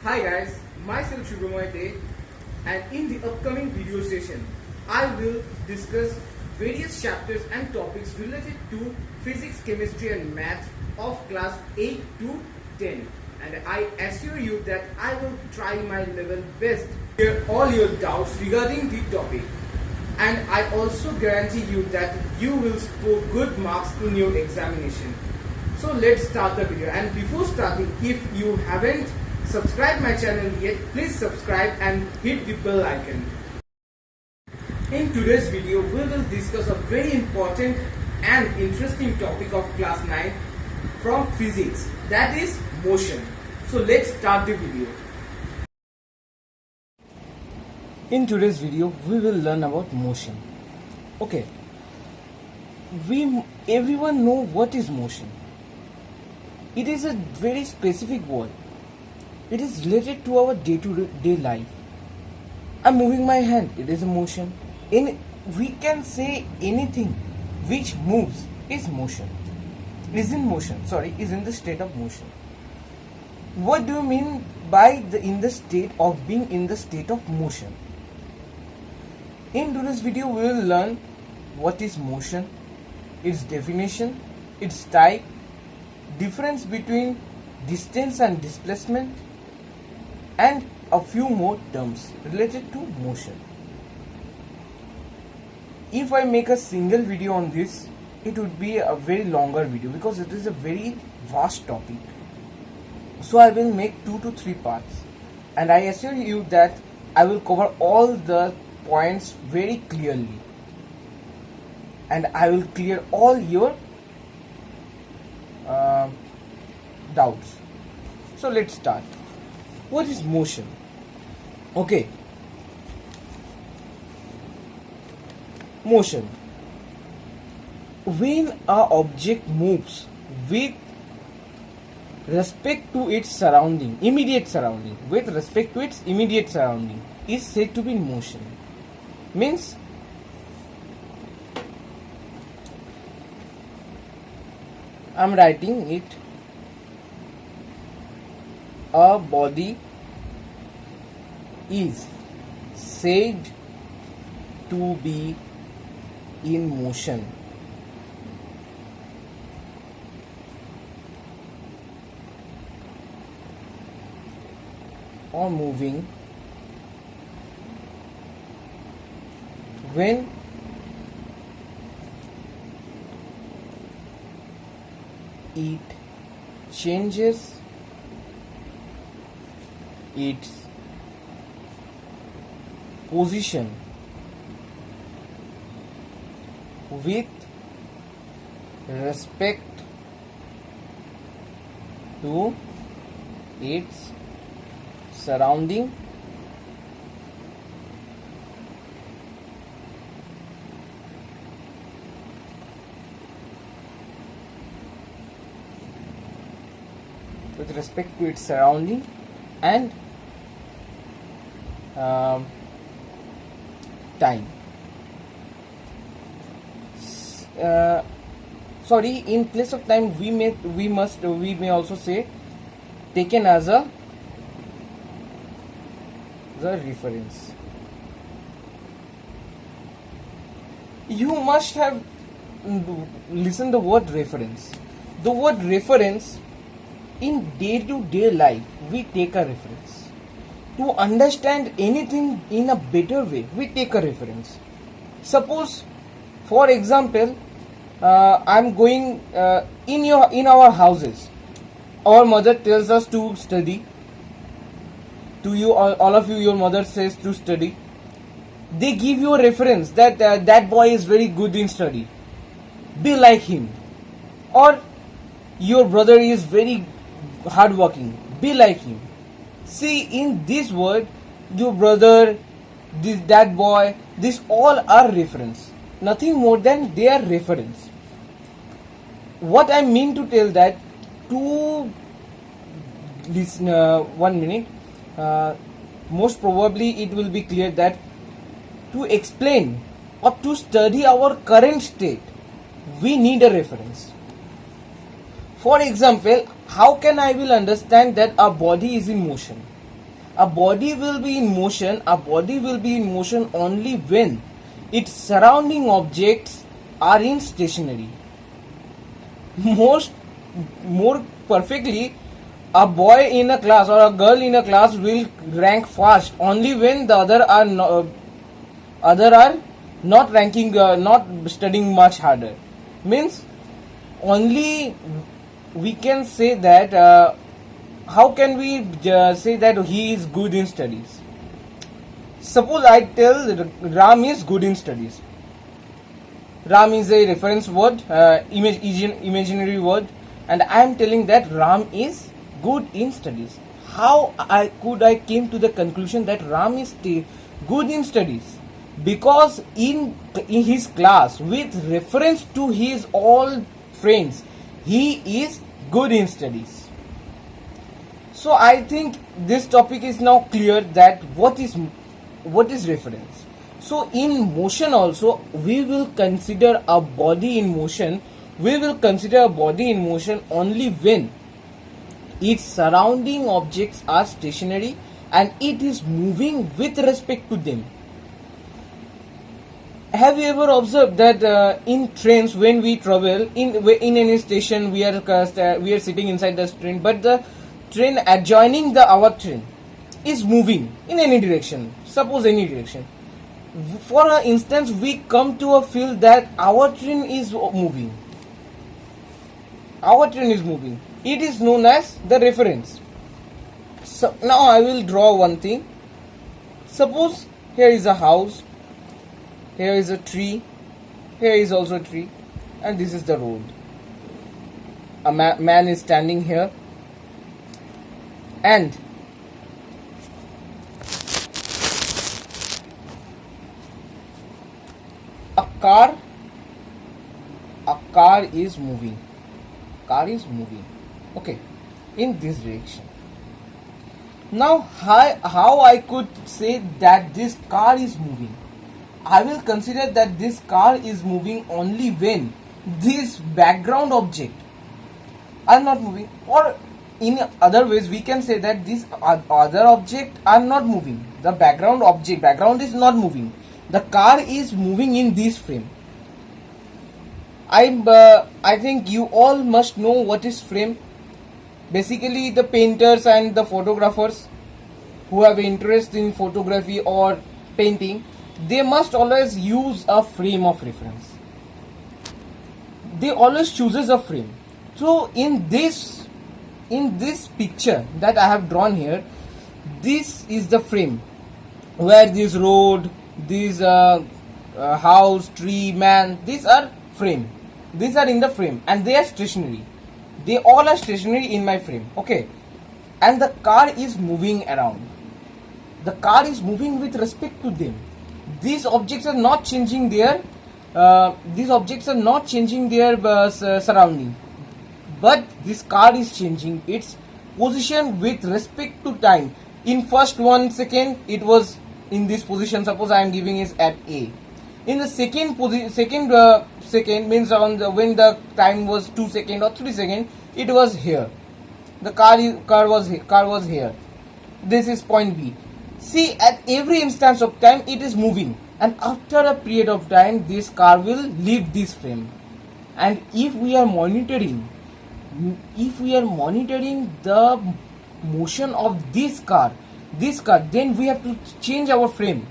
Hi guys, myself Shubhamoy, and in the upcoming video session, I will discuss various chapters and topics related to physics, chemistry and maths of class 8 to 10. And I assure you that I will try my level best to clear all your doubts regarding the topic. And I also guarantee you that you will score good marks in your examination. So let's start the video, and before starting, if you haven't subscribed my channel yet, please subscribe and hit the bell icon. In today's video, we will discuss a very important and interesting topic of class 9 from physics, that is motion. So let's start the video. In today's video, we will learn about motion. Okay, everyone know what is motion. It is a very specific word. It is related to our day-to-day life. I'm moving my hand. It is a motion. We can say anything which moves is motion. Is in motion. Sorry, is in the state of motion. What do you mean by in the state of being in the state of motion? In today's video, we will learn what is motion, its definition, its type, difference between distance and displacement, and a few more terms related to motion. If I make a single video on this, it would be a very longer video because it is a very vast topic. So I will make 2 to 3 parts, and I assure you that I will cover all the points very clearly, and I will clear all your doubts. So let's start. What is motion? Okay, motion. When an object moves with respect to its surrounding, immediate surrounding, with respect to its immediate surrounding, is said to be in motion. Means I'm writing it. A body is said to be in motion or moving when it changes its position with respect to its surrounding and time. Sorry, in place of time we may also say taken as the reference. You must have listened the word reference. The word reference, in day-to-day life we take a reference. To understand anything in a better way, we take a reference. Suppose, for example, I'm going in our houses. Our mother tells us to study. To you, all of you, your mother says to study. They give you a reference that that boy is very good in study. Be like him. Or your brother is very hardworking. Be like him. See, in this word, your brother, that boy, these all are reference. Nothing more than they are reference. What I mean to tell that, to listen, 1 minute, most probably it will be clear that to explain or to study our current state, we need a reference. For example, how can I will understand that a body is in motion? A body will be in motion. A body will be in motion only when its surrounding objects are in stationary. More perfectly, a boy in a class or a girl in a class will rank fast only when the other are not ranking, not studying much harder. Means only we can say that. How can we say that he is good in studies? Suppose I tell Ram is good in studies. Ram is a reference word, imaginary word, and I am telling that Ram is good in studies. How could I came to the conclusion that Ram is good in studies? Because in his class, with reference to his all friends, he is good in studies. So I think this topic is now clear that what is reference. So in motion also we will consider a body in motion. We will consider a body in motion only when its surrounding objects are stationary and it is moving with respect to them. Have you ever observed that in trains when we travel in any station we are sitting inside the train, but the train adjoining our train is moving in any direction, suppose any direction. For instance, we come to a feel that our train is moving. Our train is moving. It is known as the reference. So now I will draw one thing. Suppose here is a house, here is a tree, here is also a tree, and this is the road. A man is standing here, and a car is moving. Okay, in this direction. Now how I could say that this car is moving? I will consider that this car is moving only when this background object are not moving, or in other ways we can say that these other objects are not moving. The background is not moving. The car is moving in this frame. I think you all must know what is frame. Basically, the painters and the photographers who have interest in photography or painting, they must always use a frame of reference. They always chooses a frame. So in this picture that I have drawn here, this is the frame where this road, this house, tree, man, these are frame. These are in the frame and they are stationary. They all are stationary in my frame. Okay, and the car is moving around. The car is moving with respect to them. These objects are not changing their surrounding, but this car is changing its position with respect to time. In first 1 second it was in this position. Suppose I am giving is at A. In the second second means when the time was 2 seconds or 3 seconds, it was here. The car was here. This is point B. See, at every instance of time it is moving, and after a period of time this car will leave this frame. And if we are monitoring the motion of this car, then we have to change our frame.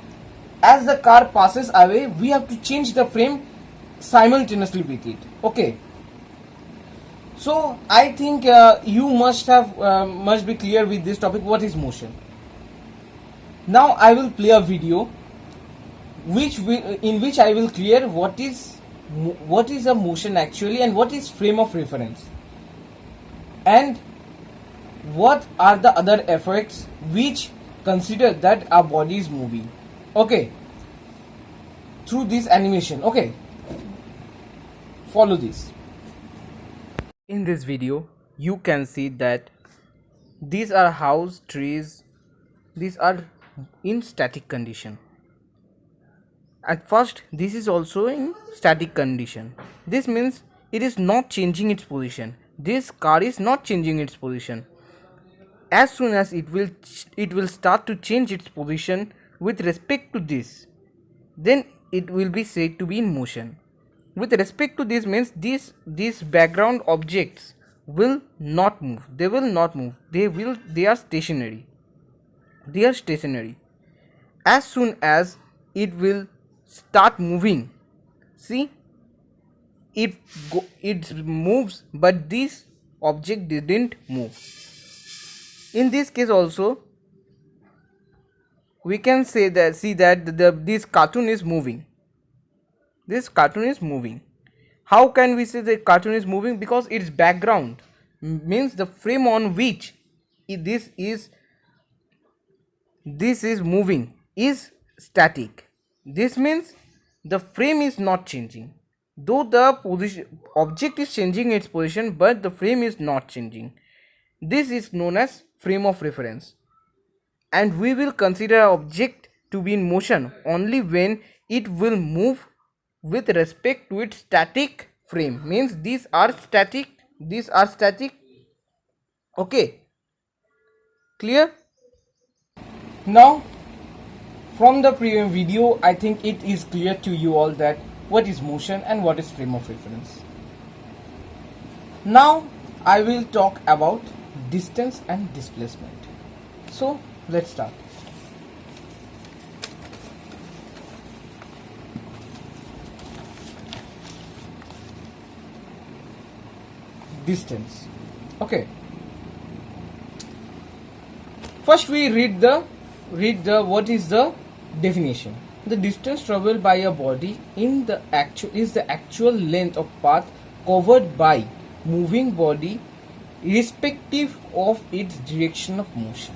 As the car passes away, we have to change the frame simultaneously with it. Okay, so I think you must be clear with this topic, what is motion. Now I will play a video in which I will clear what is a motion actually, and what is frame of reference, and what are the other effects which consider that our body is moving. Okay, through this animation. Okay, follow this. In this video you can see that these are house, trees, these are in static condition. At first this is also in static condition. This means it is not changing its position. This car is not changing its position. as soon as it will start to change its position with respect to this, then it will be said to be in motion. With respect to this means these background objects will not move, they will not move, they are stationary, as soon as it will start moving. See, it moves, but this object didn't move. In this case also we can say that, see that this cartoon is moving. How can we say the cartoon is moving? Because its background means the frame on which this is moving is static. This means the frame is not changing, though the object is changing its position, but the frame is not changing. This is known as frame of reference, and we will consider an object to be in motion only when it will move with respect to its static frame. Means these are static. Okay, clear? Now from the previous video, I think it is clear to you all that what is motion and what is frame of reference. Now I will talk about distance and displacement. So let's start. Distance. Okay. First we read the what is the definition. The distance traveled by a body is the actual length of path covered by moving body irrespective of its direction of motion.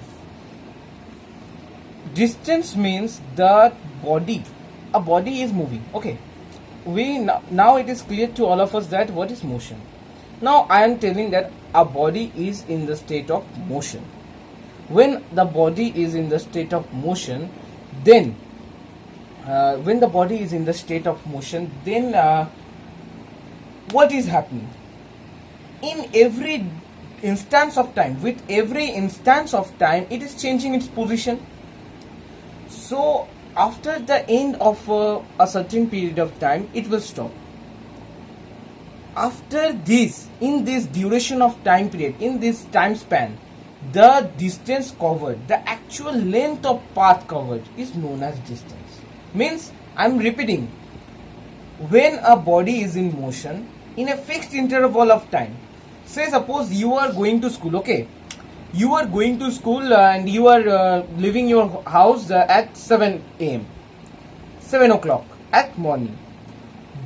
Distance means that a body is moving. Okay, now it is clear to all of us that what is motion. Now I am telling that a body is in the state of motion. When the body is in the state of motion, then what is happening? In every instance of time, with every instance of time, it is changing its position. So after the end of a certain period of time, it will stop. After this, in this duration of time period, in this time span, the distance covered, the actual length of path covered is known as distance. Means, I am repeating, when a body is in motion in a fixed interval of time, say suppose you are going to school, okay, you are going to school and you are leaving your house at 7 a.m. 7 o'clock at morning.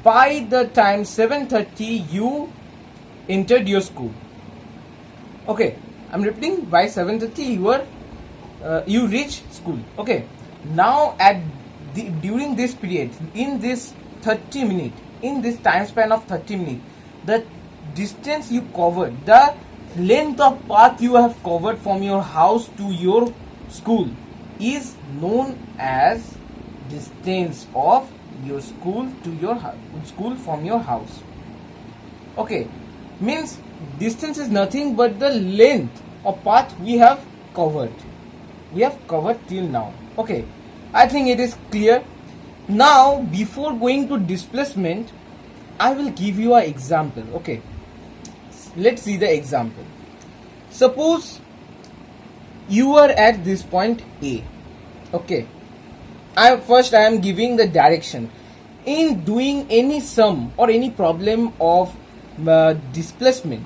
By the time 7:30 you entered your school. Okay, I'm repeating, by 7:30 you reach school. Okay, now during this period, in this 30 minutes, in this time span of 30 minutes, the distance you covered, the length of path you have covered from your house to your school is known as distance of your school to your school from your house. Okay, means distance is nothing but the length of path we have covered till now. Okay, I think it is clear. Now before going to displacement, I will give you an example. Okay, let's see the example. Suppose you are at this point A. Okay, I am giving the direction. In doing any sum or any problem of displacement,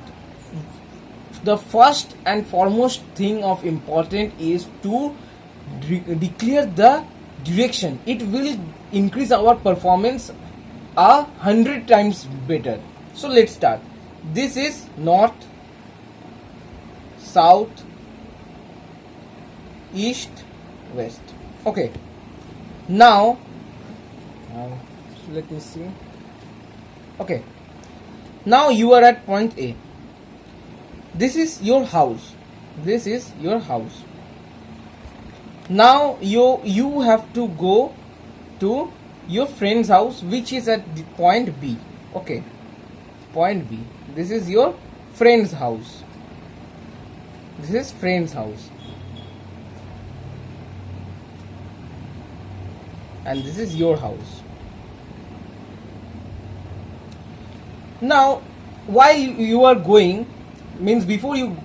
the first and foremost thing of important is to declare the direction. It will increase our performance 100 times better. So let's start. This is north, south, east, west. Okay, now let me see. Okay, now you are at point A. This is your house. Now you have to go to your friend's house, which is at the point B. Okay, point B. This is your friend's house. This is friend's house. And this is your house. Now, while you are going, means before you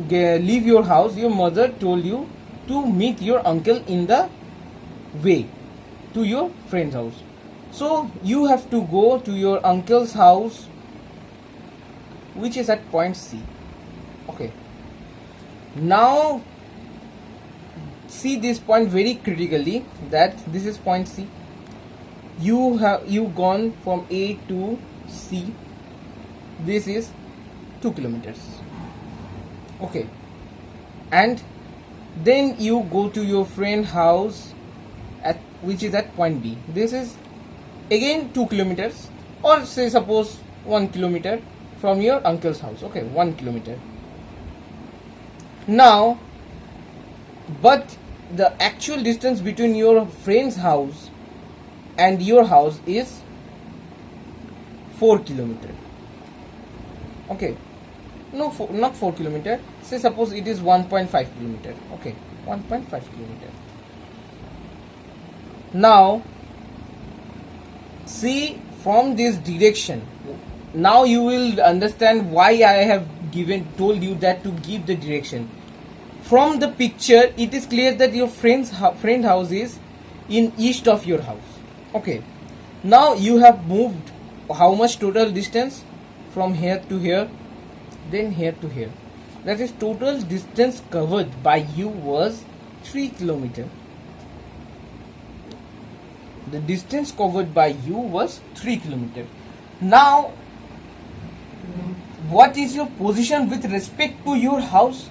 leave your house, your mother told you to meet your uncle in the way to your friend's house. So you have to go to your uncle's house, which is at point C. Okay. Now see this point very critically, that this is point C. You gone from A to C. This is 2 kilometers. Okay. And then you go to your friend's house at which is at point B. This is again 2 kilometers, or say suppose 1 kilometer from your uncle's house. Okay, 1 kilometer. Now, but the actual distance between your friend's house and your house is 4 kilometer. Okay, no, not 4 kilometer. Say suppose it is 1.5 kilometer. Okay, 1.5 kilometer. Now see from this direction. Now you will understand why I have told you that to give the direction. From the picture, it is clear that your friend house is in east of your house. Okay. Now you have moved how much total distance from here to here, then here to here. That is total distance covered by you was 3 kilometer. The distance covered by you was 3 kilometer. Now, what is your position with respect to your house?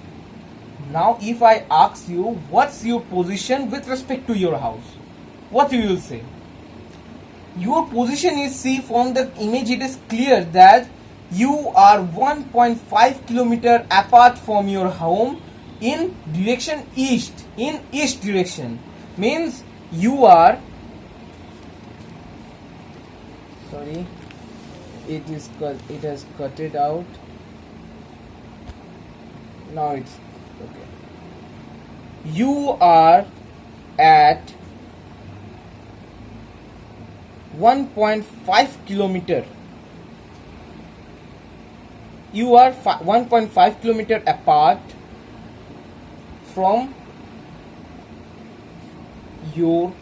Now, if I ask you, what's your position with respect to your house? What you will say? Your position is, see from the image it is clear that you are 1.5 kilometer apart from your home in direction east. In east direction means you are, sorry, it has cut it out. Now it's okay. You are at 1.5 kilometer. You are 1.5 kilometer apart from your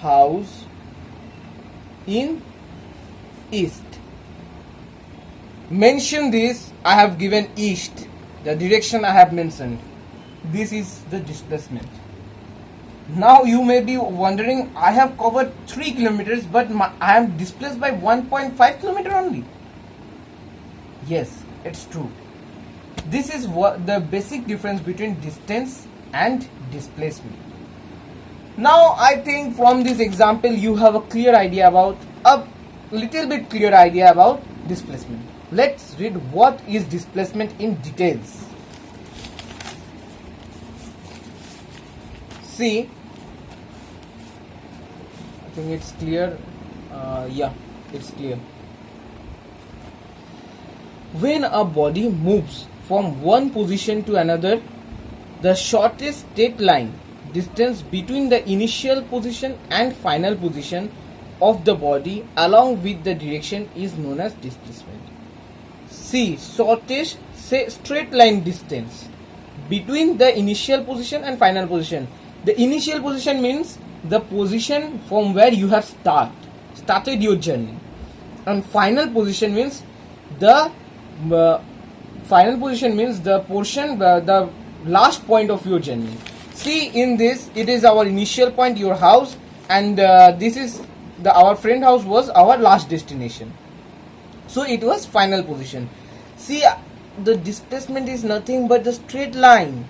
house in east. Mention this, I have given east, the direction I have mentioned. This is the displacement. Now you may be wondering, I have covered 3 kilometers but I am displaced by 1.5 kilometer only. Yes, it's true. This is what the basic difference between distance and displacement. Now I think from this example you have a clear idea about, a little bit clear idea about displacement. Let's read what is displacement in details. See, I think it's clear. Yeah, it's clear. When a body moves from one position to another, the shortest straight line distance between the initial position and final position of the body along with the direction is known as displacement. See, shortest straight line distance between the initial position and final position. The initial position means the position from where you have started your journey, and final position means the portion, the last point of your journey. See, in this, it is our initial point, your house, and this is our friend house was our last destination. So it was final position. See, the displacement is nothing but the straight line.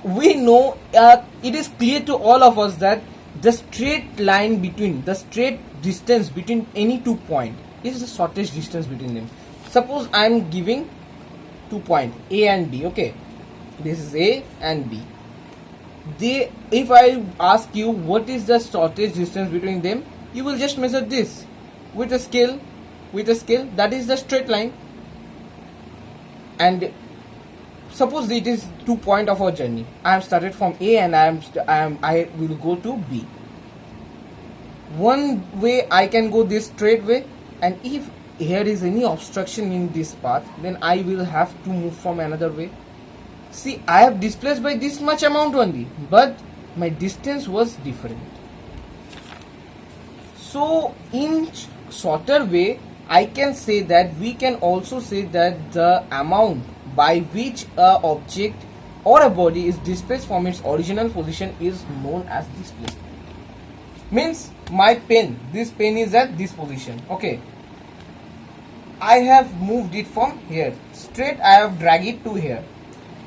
We know, it is clear to all of us that the straight line between, the straight distance between any 2 points is the shortest distance between them. Suppose I am giving 2 points A and B. Okay, this is A and B. If I ask you what is the shortest distance between them, you will just measure this with a scale. That is the straight line. And suppose it is 2 point of our journey. I have started from A and I will go to B. One way I can go this straight way, and if here is any obstruction in this path, then I will have to move from another way. See, I have displaced by this much amount only, but my distance was different. So in shorter way, I can say that we can also say that the amount by which a object or a body is displaced from its original position is known as displacement. Means my pen, this pen is at this position. Okay, I have moved it from here straight, I have dragged it to here.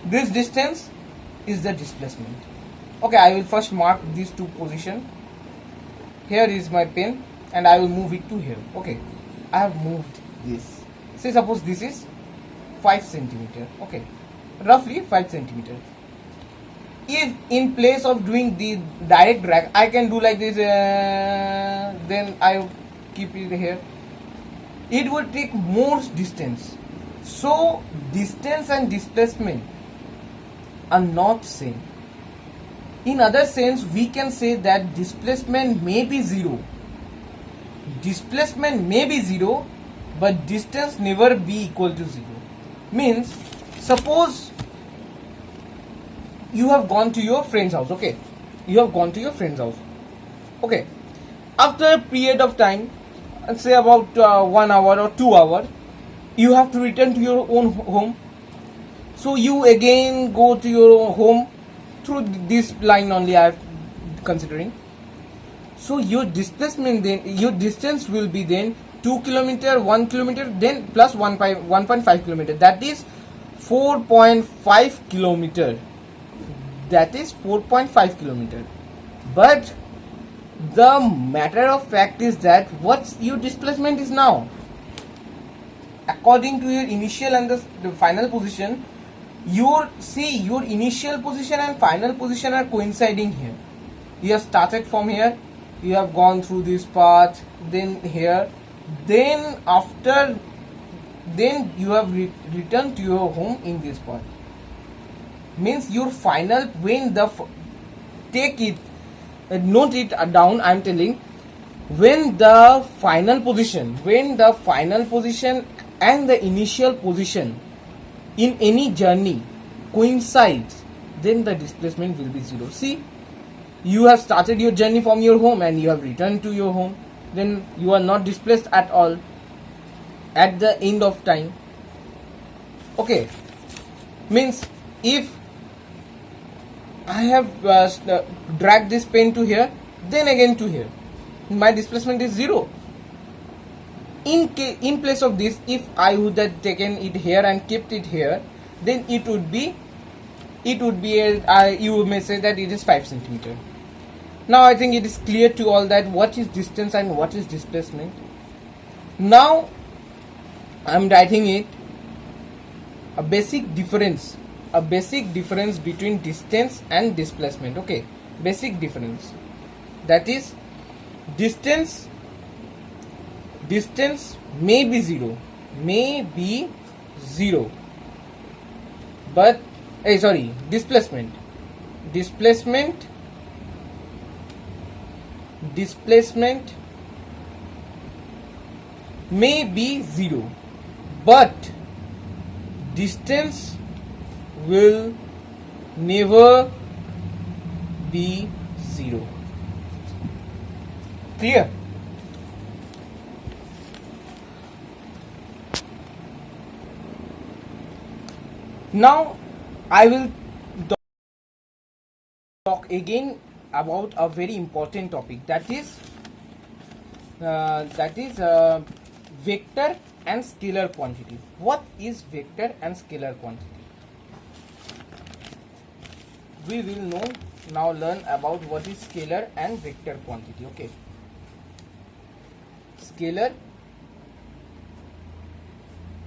This distance is the displacement. Okay, I will first mark these two positions. Here is my pen and I will move it to here. Okay, I have moved this. Say suppose this is 5 centimeter. Okay, roughly 5 centimeter. If in place of doing the direct drag, I can do like this, then I keep it here, it would take more distance. So distance and displacement are not same. In other sense, we can say that displacement may be zero. Displacement may be zero, but distance never be equal to zero. Means, suppose you have gone to your friend's house. Okay, you have gone to your friend's house. Okay, after a period of time, let's say about 1 hour or 2 hours, you have to return to your own home. So you again go to your home through this line only I am considering. So your displacement then, your distance will be then 2 kilometer, 1 kilometer, then plus 1.5 kilometer. That is 4.5 kilometer. That is 4.5 kilometer. But the matter of fact is that what your displacement is now. According to your initial and the final position, your initial position and final position are coinciding here. You have started from here, you have gone through this path, then here, then after, then you have returned to your home in this path. Means your final, when the take it, note it down, I am telling, when the final position and the initial position in any journey coincides, then the displacement will be zero. See, you have started your journey from your home and you have returned to your home, then you are not displaced at all at the end of time. Okay, means if I have dragged this pen to here, then again to here, my displacement is zero. In place of this, if I would have taken it here and kept it here, then it would be you may say that it is 5 centimeter. Now I think it is clear to all that what is distance and what is displacement. Now I am writing it, a basic difference between distance and displacement. Okay, basic difference, that is distance may be zero, but displacement may be zero, but distance will never be zero. Clear? Now I will talk again about a very important topic, that is vector and scalar quantity. What is vector and scalar quantity? We will now learn about what is scalar and vector quantity. Okay, scalar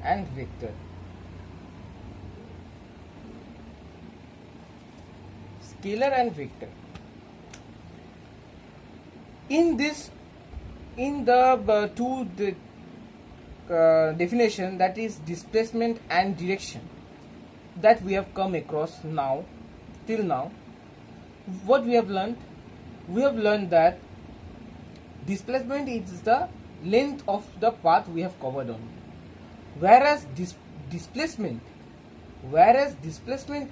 and vector. Scalar and vector. In the definition, that is displacement and direction. that we have come across now, till now, what we have learned? We have learned that displacement is the length of the path we have covered on, whereas displacement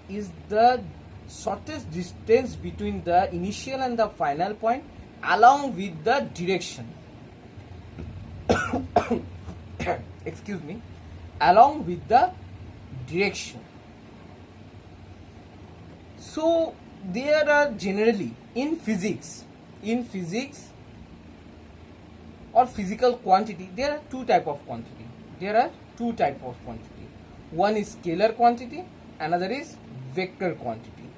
is the shortest distance between the initial and the final point along with the direction. Excuse me, along with the direction. So there are generally in physics or physical quantity, there are two type of quantity. One is scalar quantity, another is vector quantity.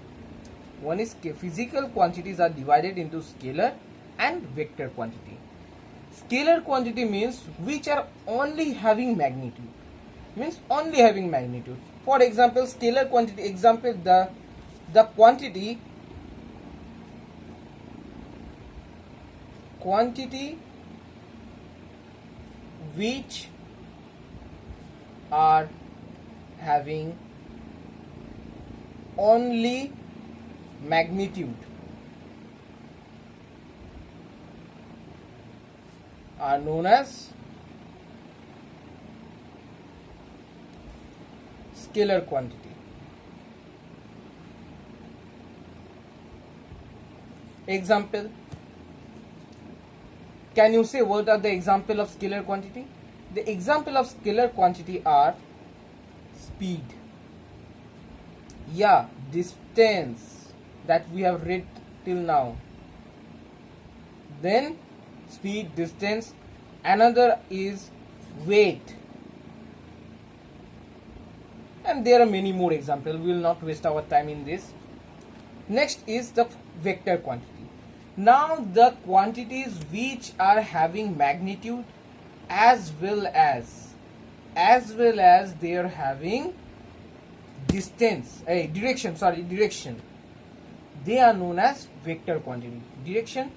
Physical quantities are divided into scalar and vector quantity. Scalar quantity means which are only having magnitude. For example, scalar quantity, example, the quantity which are having only magnitude are known as scalar quantity. Example, can you say what are the example of scalar quantity? The example of scalar quantity are speed, distance that we have read till now, then speed, distance, another is weight, and there are many more examples. We will not waste our time in this. Next is the vector quantity. Now the quantities which are having magnitude as well as they are having direction, they are known as vector quantity. Direction,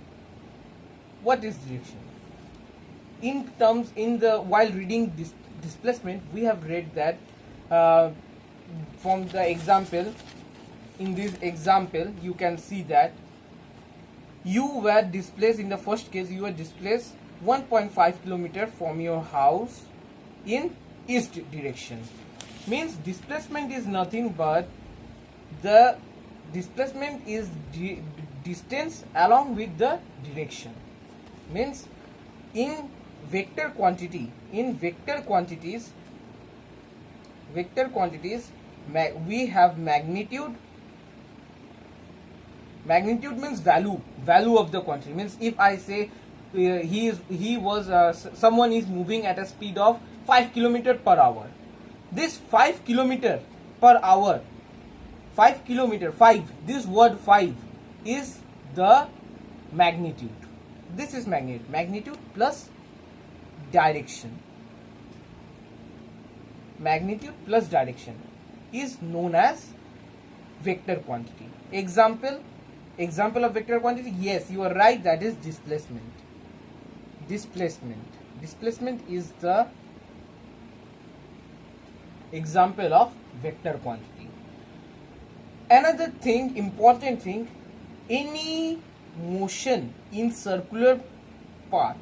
what is direction? While reading displacement, we have read that from the example. In this example, you can see that you were displaced, in the first case, you were displaced 1.5 kilometer from your house in east direction. Means displacement is nothing but the displacement is distance along with the direction. Means in vector quantities, we have magnitude. Magnitude means value of the quantity. Means if I say someone is moving at a speed of 5 km per hour, this 5 km per hour, 5, this word 5 is the magnitude. This is magnitude plus direction. Magnitude plus direction is known as vector quantity. Example of vector quantity, yes, you are right, that is displacement. Displacement is the example of vector quantity. Another thing, important thing, any motion in circular path,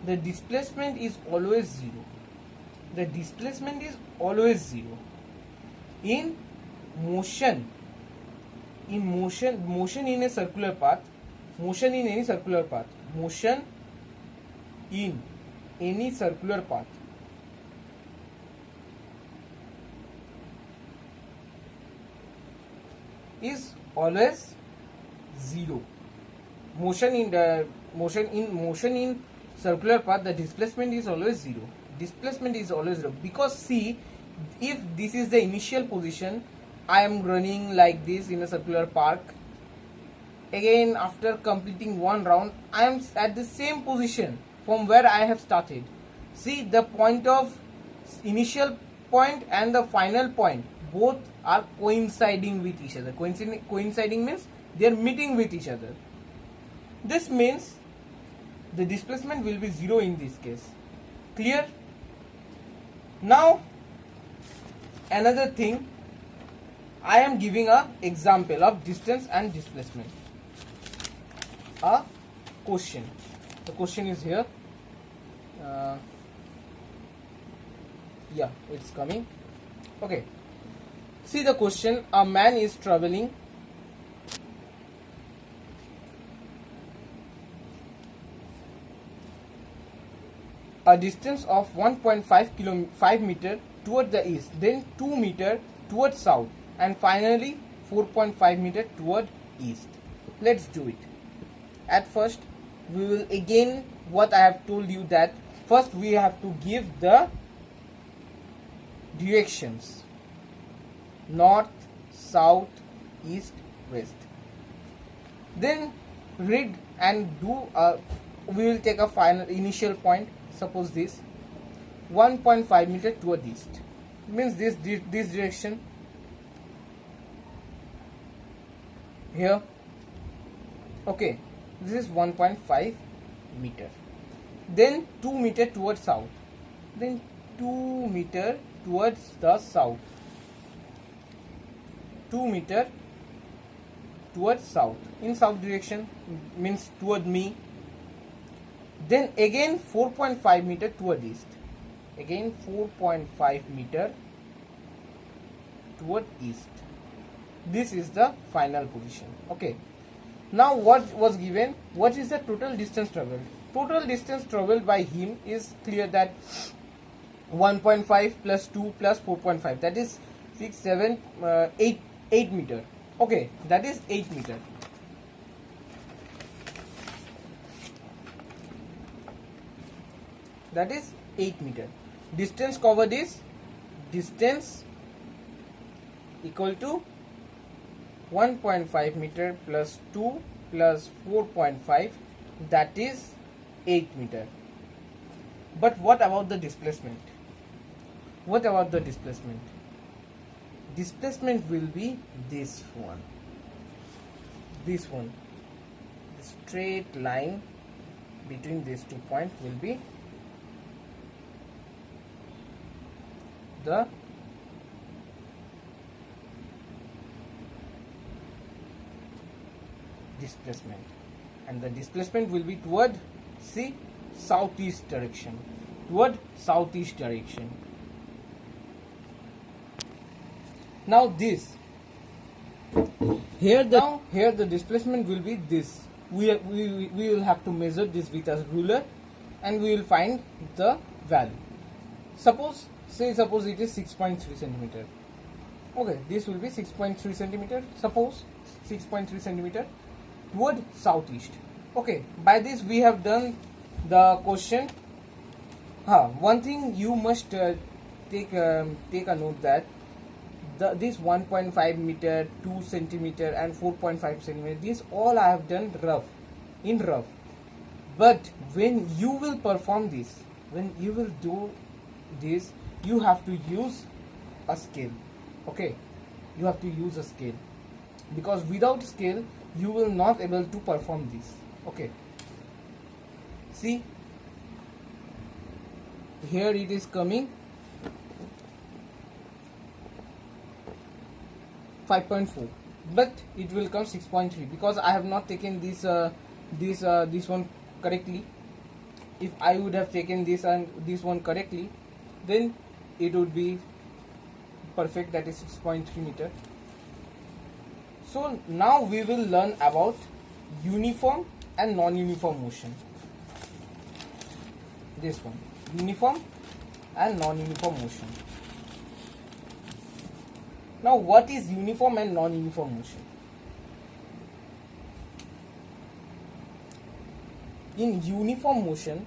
the displacement is always zero. In motion in a circular path, motion in any circular path is always zero. Motion in circular path, the displacement is always zero. Because see, if this is the initial position, I am running like this in a circular park. Again, after completing one round, I am at the same position from where I have started. See, the point of initial point and the final point, both are coinciding with each other. Coinciding means they are meeting with each other. This means the displacement will be zero in this case. Clear? Now another thing, I am giving a example of distance and displacement. A question. The question is here. Yeah, it's coming. Okay. See the question. A man is traveling a distance of 1.5 meter toward the east, then 2 meter toward south, and finally 4.5 meter toward east. Let's do it. At first, we will again what I have told you, that first we have to give the directions: north, south, east, west. Then read and do we will take a final initial point. Suppose this 1.5 meter toward east means this direction here. Okay, this is 1.5 meter. Then 2 meter towards south, then 2 meter towards the south, 2 meter towards south, in south direction means toward me. Then again 4.5 meter toward east, again 4.5 meter toward east. This is the final position. Okay, now what was given? What is the total distance traveled? Total distance traveled by him is clear, that 1.5 plus 2 plus 4.5, that is 6, 7, 8 meter. Okay, that is 8 meter. That is 8 meter. Distance covered is distance equal to 1.5 meter plus 2 plus 4.5, that is 8 meter. But what about the displacement? What about the displacement? Displacement will be this one. This one. The straight line between these 2 points will be the displacement, and the displacement will be toward, see, southeast direction, toward southeast direction. Now this here the displacement will be this. We will have to measure this with a ruler, and we will find the value. Suppose it is 6.3 centimeter. Okay, this will be 6.3 centimeter. Suppose 6.3 centimeter toward southeast. Okay, by this we have done the question. One thing you must take a note, that this 1.5 meter, 2 centimeter and 4.5 centimeter, these all I have done in rough. But when you will perform this, when you will do this, you have to use a scale. Okay, you have to use a scale, because without scale you will not able to perform this. Okay, see, here it is coming 5.4, but it will come 6.3 because I have not taken this one correctly. If I would have taken this and this one correctly, then it would be perfect, that is 6.3 meter. So now we will learn about uniform and non-uniform motion. This one, uniform and non-uniform motion. Now what is uniform and non-uniform motion? In uniform motion,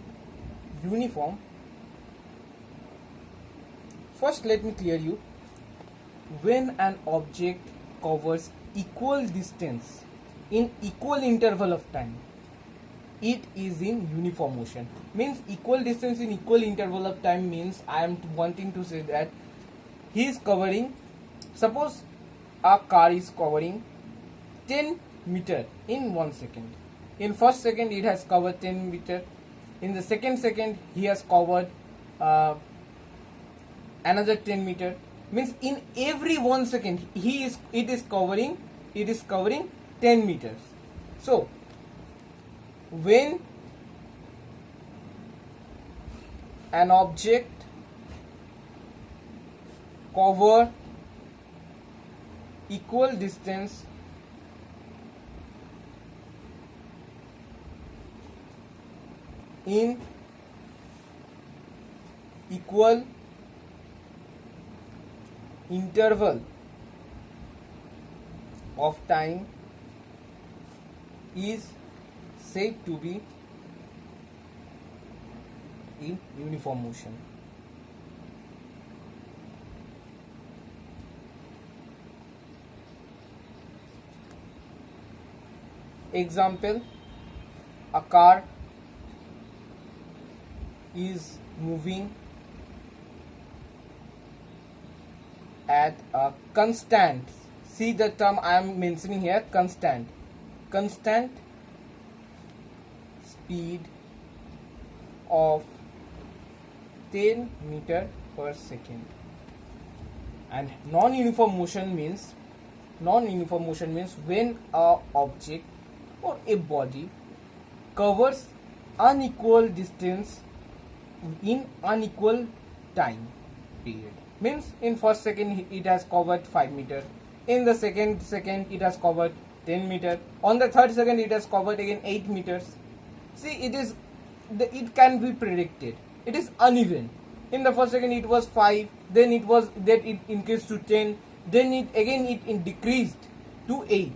first let me clear you, when an object covers equal distance in equal interval of time, it is in uniform motion. Means equal distance in equal interval of time means I am wanting to say that he is covering, suppose a car is covering 10 meter in 1 second. In first second it has covered 10 meter. In the second second he has covered another 10 meter. means in every 1 second it is covering 10 meters. So when an object cover equal distance in equal interval of time is said to be in uniform motion. Example, a car is moving at a constant, see the term I am mentioning here, constant speed of 10 meter per second. And non-uniform motion means when a object or a body covers unequal distance in unequal time period. Means in first second it has covered 5 meter, in the second it has covered 10 meter, on the third second it has covered again 8 meters. See, it can be predicted. It is uneven. In the first second it was 5, then it increased to 10, then it decreased to 8.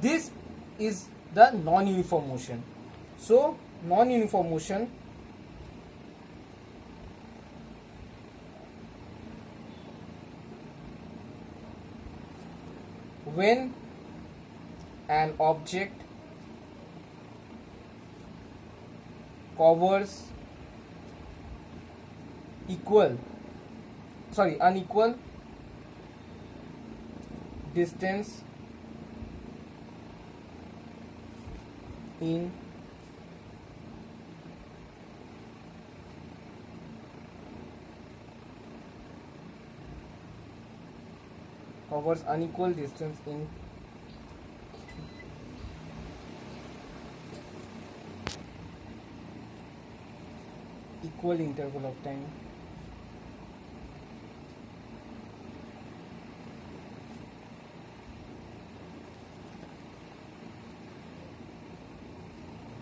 This is the non-uniform motion. So non-uniform motion when an object covers unequal distance in equal interval of time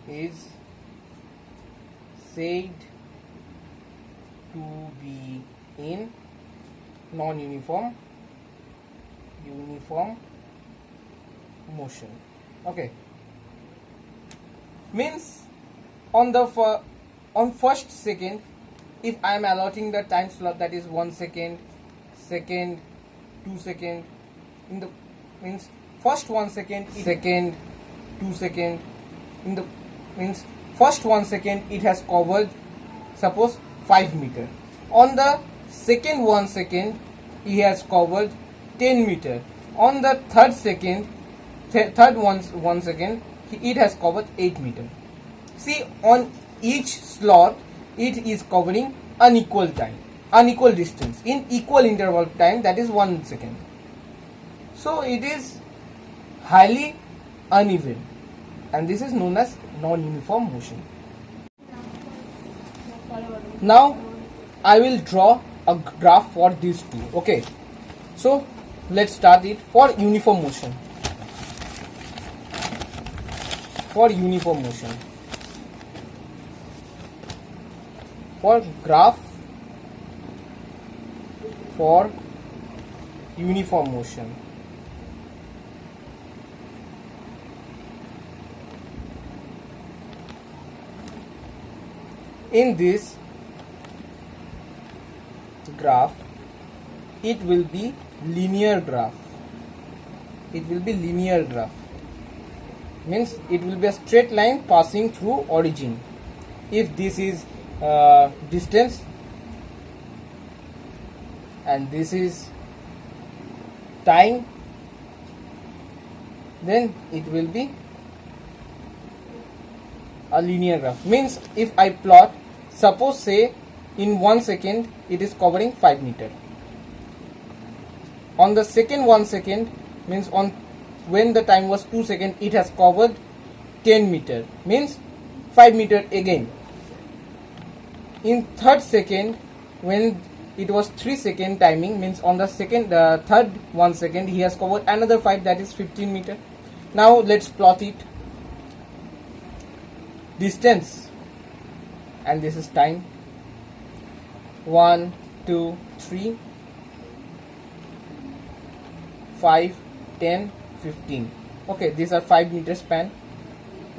is said to be in non-uniform motion. Okay, means on first second, if I am allotting the time slot, that is 1 second, 2 second, in the means first 1 second, 2 second, in the means first 1 second it has covered suppose 5 meter, on the second 1 second he has covered 10 meter, on the third 1 second it has covered 8 meter. See, on each slot it is covering unequal distance in equal interval of time, that is 1 second. So it is highly uneven, and this is known as non-uniform motion. Now I will draw a graph for these two. Okay, so let's start it for uniform motion. For graph for uniform motion, in this graph it will be linear graph. Means it will be a straight line passing through origin. If this is distance and this is time, then it will be a linear graph. Means if I plot, suppose say in 1 second it is covering 5 meter, On the second 1 second, means on when the time was 2 seconds, it has covered 10 meter, means 5 meter again. In third second, when it was 3 second timing, means on the third 1 second, he has covered another 5, that is 15 meter. Now let's plot it. Distance, and this is time. 1, 2, 3, 5, 10, 15. Okay, these are 5 meter span.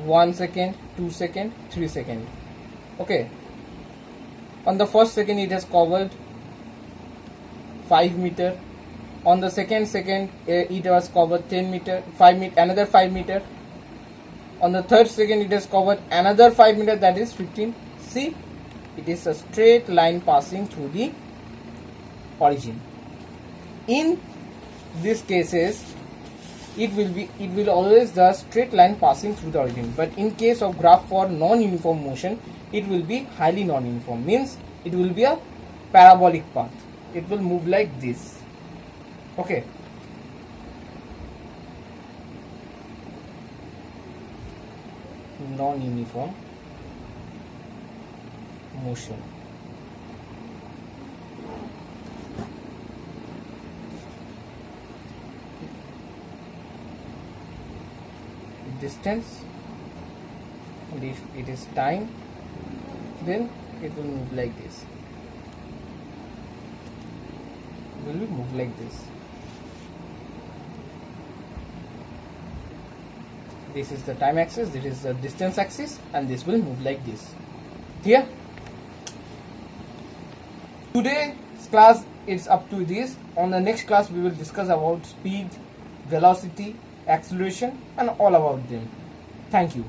1 second, 2 second, 3 second. Okay, on the first second it has covered 5 meter. On the second it was covered 10 meter, 5 meter, another 5 meter. On the third second it has covered another 5 meter, that is 15. See, it is a straight line passing through the origin. In these cases, it will always the straight line passing through the origin. But in case of graph for non-uniform motion, it will be highly non-uniform, means it will be a parabolic path. It will move like this. Okay. Non-uniform motion. Distance, and if it is time, then it will move like this. It will move like this. This is the time axis, this is the distance axis, and this will move like this. Here, today's class is up to this. On the next class, we will discuss about speed, velocity, acceleration, and all about them. Thank you.